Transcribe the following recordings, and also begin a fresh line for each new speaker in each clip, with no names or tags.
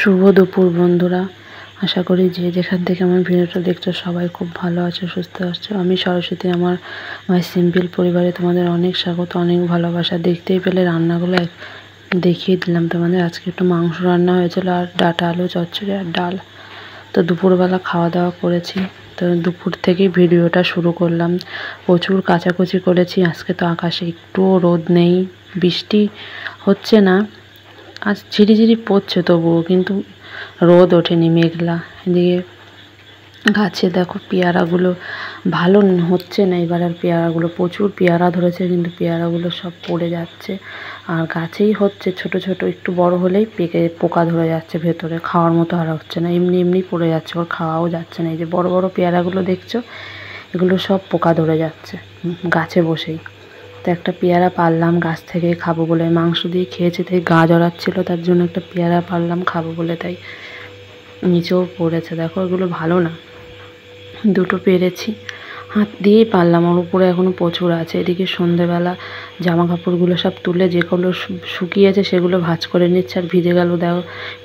শুভ দুপুর বন্ধুরা, আশা করি যে যেখান থেকে আমার ভিডিওটা দেখছো সবাই খুব ভালো আছো, সুস্থ আছো। আমি সরস্বতী, আমার মাই সিম্পল পরিবারে তোমাদের অনেক স্বাগত, অনেক ভালোবাসা। দেখতেই পেলে রান্নাগুলো দেখিয়ে দিলাম তোমাদের। আজকে একটু মাংস রান্না হয়েছিল আর ডাটা আলু চচ্চড়ি আর ডাল। তো দুপুরবেলা খাওয়া দাওয়া করেছি, তো দুপুর থেকেই ভিডিওটা শুরু করলাম। প্রচুর কাচাকুচি করেছি। আজকে তো আকাশে একটুও রোদ নেই, বৃষ্টি হচ্ছে না, আজ ঝিরিঝিরি পড়ছে তবুও, কিন্তু রোদ ওঠেনি, মেঘলা। এদিকে গাছে দেখো পেয়ারাগুলো ভালো হচ্ছে না এবার, আর পেয়ারাগুলো প্রচুর পেয়ারা ধরেছে, কিন্তু পেয়ারাগুলো সব পড়ে যাচ্ছে। আর গাছেই হচ্ছে ছোট ছোট, একটু বড় হলেই পোকা ধরে যাচ্ছে ভেতরে, খাওয়ার মতো আর হচ্ছে না, এমনি এমনি পড়ে যাচ্ছে, ওর খাওয়াও যাচ্ছে না। এই যে বড় বড় পেয়ারাগুলো দেখছো, এগুলো সব পোকা ধরে যাচ্ছে গাছে বসেই। তো একটা পেয়ারা পারলাম গাছ থেকে খাবো বলে, মাংস দিয়ে খেয়েছে তাই গা জড়াচ্ছিল, তার জন্য একটা পেয়ারা পারলাম খাবো বলে, তাই নিচেও পড়েছে। দেখো এগুলো ভালো না, দুটো পেরেছি, হাত দিয়েই পারলাম, ওর উপরে এখনও প্রচুর আছে। এদিকে সন্ধেবেলা জামা কাপড়গুলো সব তুলে যেগুলো শুকিয়েছে সেগুলো ভাঁজ করে নিচ্ছে, আর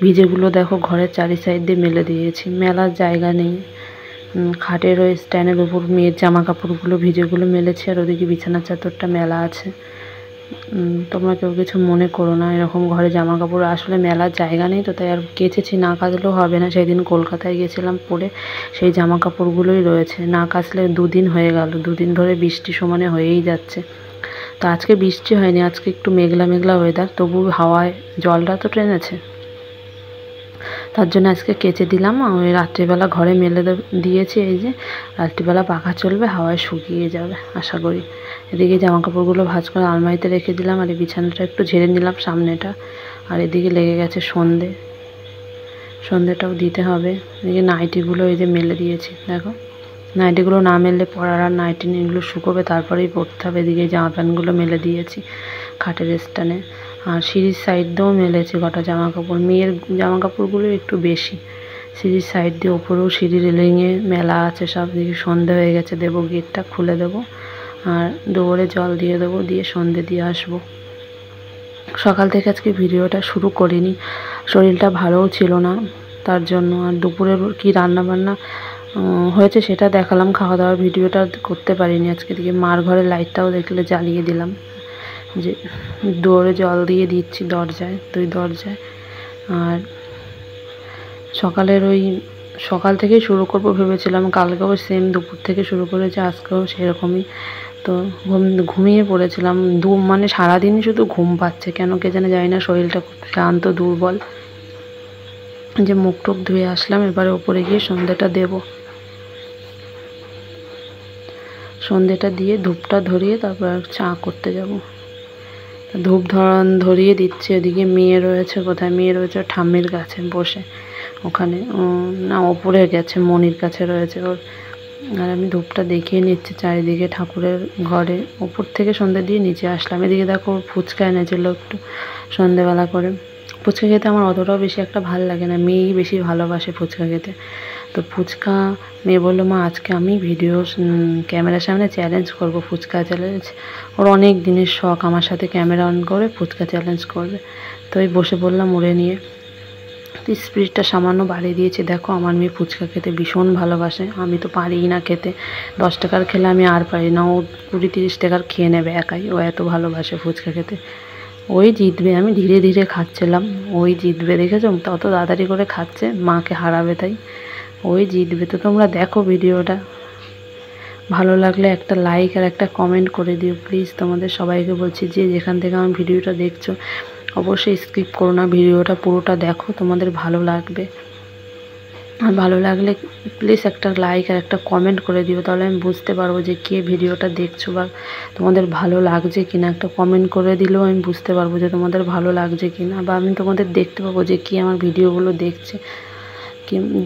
ভিজেগুলো দেখো ঘরের চারি সাইড দিয়ে মেলে দিয়েছি, মেলার জায়গা নেই। খাটের ওই স্ট্যান্ডের উপর মেয়ের জামা কাপড়গুলো ভিজেগুলো মেলেছি, আর ওদিকে বিছানার চাদরটা মেলা আছে। তোমরা কেউ কিছু মনে করো না, এরকম ঘরে জামা কাপড় আসলে মেলার জায়গা নেই তো, তাই আর কেচেছি, না কাচলেও হবে না। সেদিন কলকাতায় গেছিলাম পরে, সেই জামা কাপড়গুলোই রয়েছে, না কাচলে 2 দিন হয়ে গেল, 2 দিন ধরে বৃষ্টি সমানে হয়েই যাচ্ছে। তো আজকে বৃষ্টি হয়নি, আজকে একটু মেঘলা মেঘলা ওয়েদার, তবু হাওয়ায় জলটা তো টেনেছে, তার জন্য আজকে কেচে দিলাম। ওই রাত্রিবেলা ঘরে মেলে দিয়েছি, এই যে রাত্রিবেলা পাখা চলবে, হাওয়ায় শুকিয়ে যাবে আশা করি। এদিকে জামা কাপড়গুলো ভাঁজ করে আলমারিতে রেখে দিলাম, আর এই বিছানাটা একটু ঝেড়ে নিলাম সামনেটা। আর এদিকে লেগে গেছে সন্ধেটাও দিতে হবে। এদিকে নাইটিগুলো এই যে মেলে দিয়েছি, দেখো নাইটিগুলো না মেললে পরার আর নাইটি এগুলো শুকোবে, তারপরেই পরতে হবে। এদিকে জামা প্যান্টগুলো মেলে দিয়েছি খাটের স্ট্যান্ডে, আর সিঁড়ির সাইড দিয়েও মেলেছি কটা জামা কাপড়, মেয়ের জামা কাপড়গুলো একটু বেশি। সিঁড়ির সাইড দিয়ে ওপরেও সিঁড়ি রেলিংয়ে মেলা আছে সব। দিকে সন্ধে হয়ে গেছে, দেবো গেটটা খুলে দেবো, আর দৌড়ে জল দিয়ে দেবো, দিয়ে সন্ধে দিয়ে আসবো। সকাল থেকে আজকে ভিডিওটা শুরু করিনি, শরীরটা ভালোও ছিল না তার জন্য। আর দুপুরের কি রান্না বান্না হয়েছে সেটা দেখালাম, খাওয়া দাওয়ার ভিডিওটা করতে পারিনি আজকে। দিকে মার ঘরের লাইটটাও দেখলে জ্বালিয়ে দিলাম, যে দৌড়ে জল দিয়ে দিচ্ছি দরজায়, দরজায়। আর সকাল থেকেই শুরু করবো ভেবেছিলাম, কালকেও সেম দুপুর থেকে শুরু করেছি, আজকেও সেরকমই। তো ঘুমিয়ে পড়েছিলাম, মানে সারাদিনই শুধু ঘুম পাচ্ছে, কেন কে জানে, জানি না, শরীরটা খুব ক্লান্ত দুর্বল। যে মুখ টুক ধুয়ে আসলাম, এবারে ওপরে গিয়ে সন্ধ্যেটা দেব, সন্ধ্যেটা দিয়ে ধূপটা ধরিয়ে তারপর চা করতে যাব। ধূপ ধরিয়ে দিচ্ছে। ওদিকে মেয়ে রয়েছে, কোথায় মেয়ে রয়েছে, ঠাম্মির কাছে বসে, ওখানে না ওপরে গেছে, মনির কাছে রয়েছে ওর। আর আমি ধূপটা দেখিয়ে নিচ্ছি চারিদিকে ঠাকুরের ঘরে, ওপর থেকে সন্ধ্যে দিয়ে নিচে আসলাম। এদিকে দেখো ফুচকা এনেছিল একটু সন্ধ্যেবেলা করে। ফুচকা খেতে আমার অতটাও বেশি একটা ভালো লাগে না, মেয়েই বেশি ভালোবাসে ফুচকা খেতে। তো ফুচকা, মেয়ে বললো মা আজকে আমি ভিডিও ক্যামেরার সামনে চ্যালেঞ্জ করব, ফুচকা চ্যালেঞ্জ। ওর অনেক দিনের শখ আমার সাথে ক্যামেরা অন করে ফুচকা চ্যালেঞ্জ করবে। তো এই বসে বললাম ওরে নিয়ে, স্পিডটা সামান্য বাড়িয়ে দিয়েছি। দেখো আমার মেয়ে ফুচকা খেতে ভীষণ ভালোবাসে, আমি তো পারিই না খেতে। 10 টাকার খেলে আমি আর পারি না, ও 20-30 টাকার খেয়ে নেবে একাই, ও এত ভালোবাসে ফুচকা খেতে। ওই জিতবে, আমি ধীরে ধীরে খাচ্ছিলাম, ওই জিতবে, দেখেছো তত তাড়াতাড়ি করে খাচ্ছে, মাকে হারাবে তাই, ওই জিতবে। তো তোমরা দেখো ভিডিওটা, ভালো লাগলে একটা লাইক আর একটা কমেন্ট করে দিও প্লিজ। তোমাদের সবাইকে বলছি, যে যেখান থেকে আমার ভিডিওটা দেখছো অবশ্যই স্কিপ করো না, ভিডিওটা পুরোটা দেখো, তোমাদের ভালো লাগবে। আর ভালো লাগলে প্লিজ একটা লাইক আর একটা কমেন্ট করে দিও, তাহলে আমি বুঝতে পারবো যে কে ভিডিওটা দেখছো বা তোমাদের ভালো লাগছে কিনা। একটা কমেন্ট করে দিলেও আমি বুঝতে পারবো যে তোমাদের ভালো লাগছে কিনা, বা আমি তোমাদের দেখতে পাবো যে কে আমার ভিডিওগুলো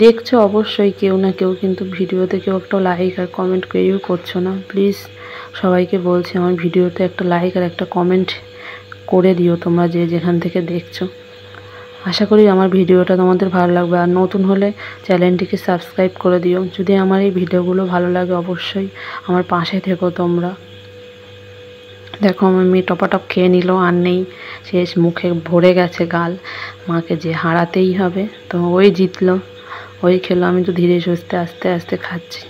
দেখছো অবশ্যই কেউ না কেউ, কিন্তু ভিডিওতে কেউ একটা লাইক আর কমেন্ট কেউ করছো না। প্লিজ সবাইকে বলছি, আমার ভিডিওতে একটা লাইক আর একটা কমেন্ট করে দিও তোমরা, যে যেখান থেকে দেখছো। আশা করি আমার ভিডিওটা তোমাদের ভালো লাগবে, আর নতুন হলে চ্যানেলটিকে সাবস্ক্রাইব করে দিও। যদি আমার এই ভিডিওগুলো ভালো লাগে অবশ্যই আমার পাশে থেকো তোমরা। দেখো আমার মেয়ে টপাটপ খেয়ে নিল, আর নেই, শেষ, মুখে ভরে গেছে গাল। মাকে যে হারাতেই হবে, তো ওই জিতলো, ওই খেলো। আমি তো ধীরে সুস্থে আস্তে আস্তে খাচ্ছি,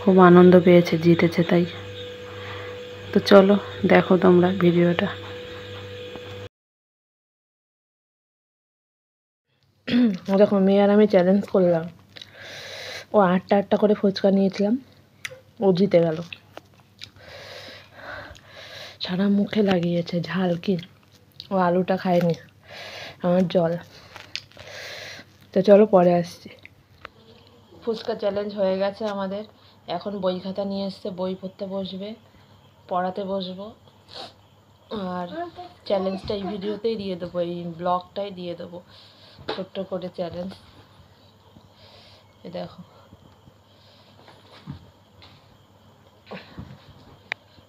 খুব আনন্দ পেয়েছে, জিতেছে তাই। তো চলো দেখো তোমরা ভিডিওটা। দেখো মেয়ে আর আমি চ্যালেঞ্জ করলাম, ও 8টা করে ফুচকা নিয়েছিলাম, ও জিতে গেল। সারা মুখে লাগিয়েছে ঝাল, কি ও আলুটা খায়নি, আমার জল। তো চলো পরে আসছি। ফুচকা চ্যালেঞ্জ হয়ে গেছে আমাদের, এখন বই খাতা নিয়ে এসছে, বই পড়তে বসবে, পড়াতে বসবো। আর চ্যালেঞ্জটা এই ভিডিওতেই দিয়ে দেবো, এই ব্লগটাই দিয়ে দেবো, ছোট্ট করে চ্যালেঞ্জ। দেখো,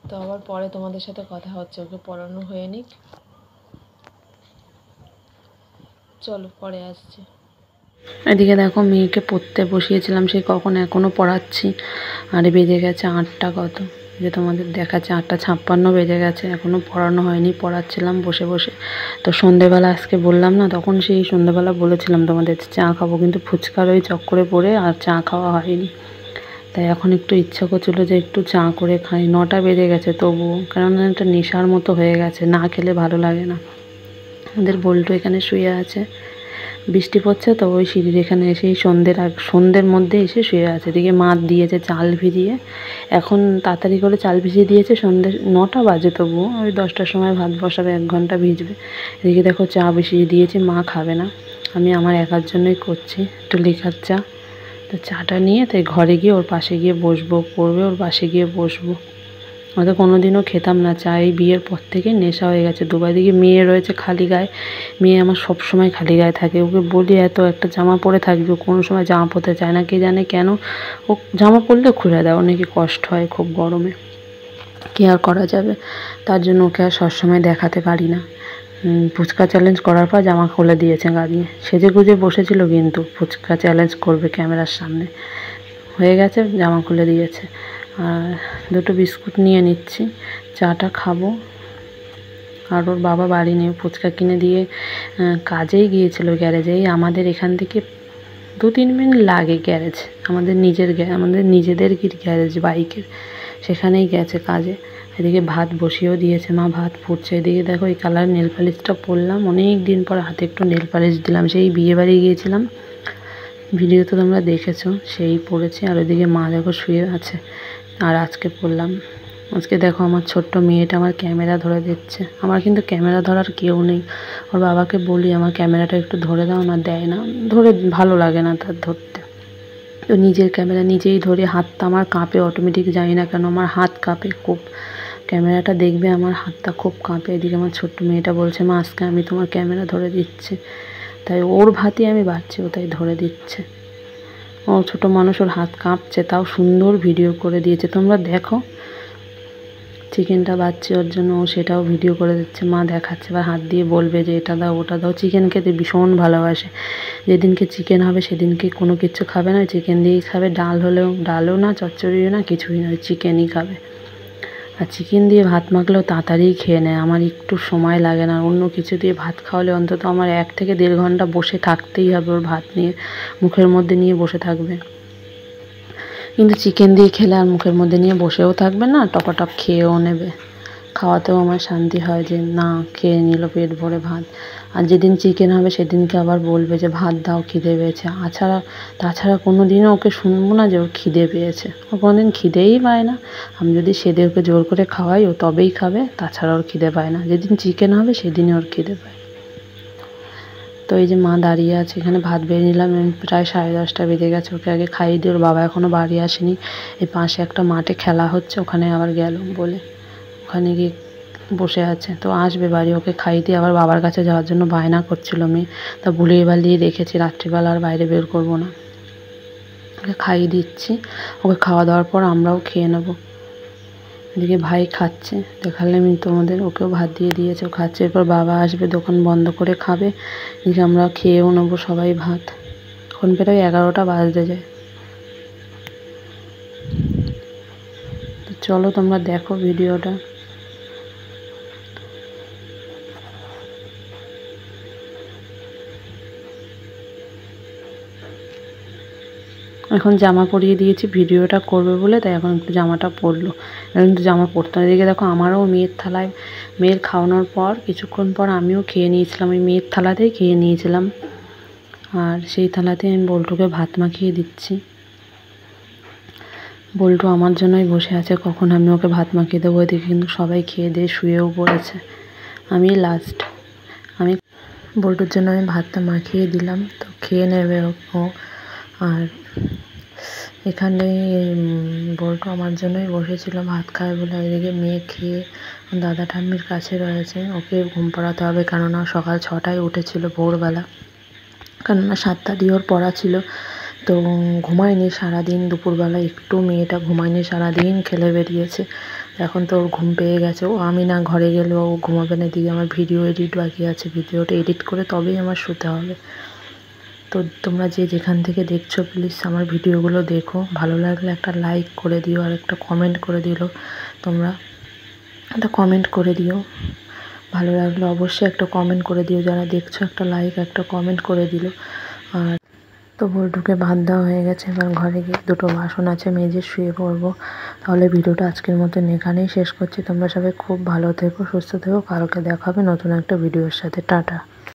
তো আবার পরে তোমাদের সাথে কথা হচ্ছে, ওকে পড়ানো হয়ে নিক, চলো পরে আসছি। এদিকে দেখো মেয়েকে পড়তে বসিয়েছিলাম সেই কখন, এখনও পড়াচ্ছি। আর বেজে গেছে 8টা কত, যে তোমাদের দেখাচ্ছে 8:56 বেজে গেছে, এখনও পড়ানো হয়নি, পড়াচ্ছিলাম বসে বসে। তো সন্ধেবেলা আজকে বললাম না, তখন সেই সন্ধেবেলা বলেছিলাম তোমাদের চা খাবো, কিন্তু ফুচকার ওই চক্করে পড়ে আর চা খাওয়া হয়নি। তাই এখন একটু ইচ্ছা করছিলো যে একটু চা করে খাই। 9টা বেজে গেছে তবুও, কারণ একটা নেশার মতো হয়ে গেছে, না খেলে ভালো লাগে না। আমাদের বল্টু এখানে শুয়ে আছে, বৃষ্টি পড়ছে তো ওই সিঁড়ির এখানে এসেই সন্ধ্যের মধ্যে এসে শুয়ে আছে। এদিকে মা দিয়েছে চাল ভিজিয়ে, এখন তাড়াতাড়ি করে চাল ভিজিয়ে দিয়েছে, সন্ধ্যে 9টা বাজে তবুও, ওই 10টার সময় ভাত বসাবে, 1 ঘন্টা ভিজবে। এদিকে দেখো চা বসিয়ে দিয়েছি, মা খাবে না, আমি আমার একার জন্যই করছি, একটু লিকার চা। তো চাটা নিয়ে তাই ঘরে গিয়ে ওর পাশে গিয়ে বসবো, পড়বে, ওর পাশে গিয়ে বসবো। হয়তো কোনোদিনও খেতাম না চা, এই বিয়ের পর থেকে নেশা হয়ে গেছে। দুবার দিকে মেয়ে রয়েছে খালি গায়ে, মেয়ে আমার সব সময় খালি গায়ে থাকে, ওকে বলি এত একটা জামা পরে থাকবে, কোনো সময় জামা পরতে চায় না, কে জানে কেন। ও জামা পরলে খুলে দেয়, অনেকে কষ্ট হয় খুব গরমে, কী আর করা যাবে। তার জন্য ওকে আর সবসময় দেখাতে পারি না। ফুচকা চ্যালেঞ্জ করার পর জামা খুলে দিয়েছে গাড়ি, সেজে গুজে বসেছিল, কিন্তু ফুচকা চ্যালেঞ্জ করবে ক্যামেরার সামনে, হয়ে গেছে, জামা খুলে দিয়েছে। আর 2টো বিস্কুট নিয়ে নিচ্ছি, চাটা খাবো। আর ওর বাবা বাড়ি নেই, ফুচকা কিনে দিয়ে কাজেই গিয়েছিল গ্যারেজেই, আমাদের এখান থেকে 2-3 মিনিট লাগে গ্যারেজ, আমাদের নিজেদের গ্যারেজ বাইকের, সেখানেই গেছে কাজে। এদিকে ভাত বসিয়েও দিয়েছে মা, ভাত ফুটছে। এদিকে দেখো এই কালার নেল পালিশটা পরলাম, অনেক দিন পর হাতে একটু নেল পালিশ দিলাম, সেই বিয়ে বাড়ি গিয়েছিলাম, ভিডিও তো তোমরা দেখেছো, সেই পড়েছি। আর ওইদিকে মা দেখো শুয়ে আছে, আর আজকে পড়লাম। আজকে দেখো আমার ছোট্ট মেয়েটা আমার ক্যামেরা ধরে দিচ্ছে, আমার কিন্তু ক্যামেরা ধরার কেউ নেই। ওর বাবাকে বলি আমার ক্যামেরাটা একটু ধরে দাও না, দেয় না, ধরে ভালো লাগে না তার ধরতে। তো নিজের ক্যামেরা নিজেই ধরে, হাতটা আমার কাঁপে অটোমেটিক, জানি না কেন আমার হাত কাঁপে খুব, ক্যামেরাটা দেখবে আমার হাতটা খুব কাঁপে। এদিকে আমার ছোট্ট মেয়েটা বলছে মা আজকে আমি তোমার ক্যামেরা ধরে দিচ্ছি, তাই ওর ভাতই আমি বাড়ছি, ও তাই ধরে দিচ্ছে। ও ছোটো মানুষ, ওর হাত কাঁপছে, তাও সুন্দর ভিডিও করে দিয়েছে, তোমরা দেখো। চিকেনটা বাচ্চি ওর জন্য, ও সেটাও ভিডিও করে দিচ্ছে, মা দেখাচ্ছে বা হাত দিয়ে বলবে যে এটা দাও ওটা দাও। চিকেন খেতে ভীষণ ভালোবাসে, যেদিনকে চিকেন হবে সেদিনকে কোনো কিছু খাবে না, চিকেন দিয়েই খাবে, ডালও না, চচ্চড়িও না, কিছুই না, চিকেনই খাবে। আর চিকেন দিয়ে ভাত মাখলেও তাড়াতাড়ি খেয়ে নেয়, আমার একটু সময় লাগে না। অন্য কিছু দিয়ে ভাত খাওয়ালে অন্তত আমার 1 থেকে 1.5 ঘন্টা বসে থাকতেই হবে, ওর ভাত নিয়ে মুখের মধ্যে নিয়ে বসে থাকবে। কিন্তু চিকেন দিয়ে খেলে আর মুখের মধ্যে নিয়ে বসেও থাকবে না, টপাটপ খেয়েও নেবে, খাওয়াতেও আমার শান্তি হয় যে না খেয়ে নিল পেট ভরে ভাত। আর যেদিন চিকেন হবে সেদিনকে আবার বলবে যে ভাত দাও, খিদে পেয়েছে। তাছাড়া কোনো দিনও ওকে শুনবো না যে ওর খিদে পেয়েছে, ও কোনো দিন খিদেই পায় না। আমি যদি সেদে ওকে জোর করে খাওয়াই ও তবেই খাবে, তাছাড়া ওর খিদে পায় না। যেদিন চিকেন হবে সেদিনই ওর খিদে পায়। তো এই যে মা দাঁড়িয়ে আছে এখানে, ভাত বেড়ে নিলাম, প্রায় 10:30 বেজে গেছে। ওকে আগে খাইয়ে দিয়ে, ওর বাবা এখনও বাড়ি আসেনি, এই পাশে একটা মাঠে খেলা হচ্ছে, ওখানে আবার গেল বলে, ওখানে গিয়ে বসে আছে। তো আসবে বাড়ি, ওকে খাইয়ে দিয়ে আবার বাবার কাছে যাওয়ার জন্য বায়না করছিল মেয়ে, তা ভুলিয়ে বালিয়ে রেখেছি, রাত্রিবেলা আর বাইরে বের করবো না। ওকে খাইয়ে দিচ্ছি, ওকে খাওয়া দাওয়ার পর আমরাও খেয়ে নেবো। এদিকে ভাই খাচ্ছে, দেখালাম আমি তোমাদের, ওকেও ভাত দিয়ে দিয়েছে, ও খাচ্ছে। এরপর বাবা আসবে, দোকান বন্ধ করে খাবে, এদিকে আমরা খেয়েও নেবো সবাই ভাত। এখন প্রায় 11টা বাজতে যায়। তো চলো তোমরা দেখো ভিডিওটা। এখন জামা পরিয়ে দিয়েছি ভিডিওটা করবে বলে, তাই এখন একটু জামাটা পরলো। এখন কিন্তু জামা পরতো না। এদিকে দেখো আমারও মেয়ের থালায়, মেয়ের খাওয়ানোর পর কিছুক্ষণ পর আমিও খেয়ে নিয়েছিলাম। ওই মেয়ের থালাতেই খেয়ে নিয়েছিলাম। আর সেই থালাতে আমি বল্টুকে ভাত মাখিয়ে দিচ্ছি। বল্টু আমার জন্যই বসে আছে কখন আমি ওকে ভাত মাখিয়ে দেবো। এদিকে কিন্তু সবাই খেয়ে দিয়ে শুয়েও পড়েছে, আমি লাস্ট। আমি বল্টুর জন্য আমি ভাতটা মাখিয়ে দিলাম, তো খেয়ে নেবে ও। আর এখানে বল্টু আমার জন্যই বসেছিল ভাত খায় বলে। এদিকে মেয়ে খেয়ে দাদা ঠাম্মির কাছে রয়েছে, ওকে ঘুম পাড়াতে হবে, কেননা সকাল 6টায় উঠেছিল ভোরবেলা, কেননা 7টা দিয়ে ওর পড়া ছিল। তো ঘুমায়নি সারাদিন, দুপুরবেলা একটু মেয়েটা ঘুমায়নি, সারাদিন খেলে বেরিয়েছে। এখন তো ওর ঘুম পেয়ে গেছে। ও আমি না ঘরে গেলেও ও ঘুমাবে না। দিকে আমার ভিডিও এডিট বাকি আছে, ভিডিওটা এডিট করে তবেই আমার শুতে হবে। তো তোমরা যে যেখান থেকে দেখছো প্লিজ আমার ভিডিওগুলো দেখো, ভালো লাগলে একটা লাইক করে দিও, আর একটা কমেন্ট করে দিও। তোমরা একটা কমেন্ট করে দিও, ভালো লাগলে অবশ্যই একটা কমেন্ট করে দিও। যারা দেখছো একটা লাইক একটা কমেন্ট করে দিলো। আর তো বল্টুকে ভাত দেওয়া হয়ে গেছে, এবার ঘরে গিয়ে দুটো বাসন আছে মেজে শুয়ে পড়বো। তাহলে ভিডিওটা আজকের মতন এখানেই শেষ করছি। তোমরা সবাই খুব ভালো থেকো, সুস্থ থেকো। কালকে দেখা হবে নতুন একটা ভিডিওর সাথে। টাটা।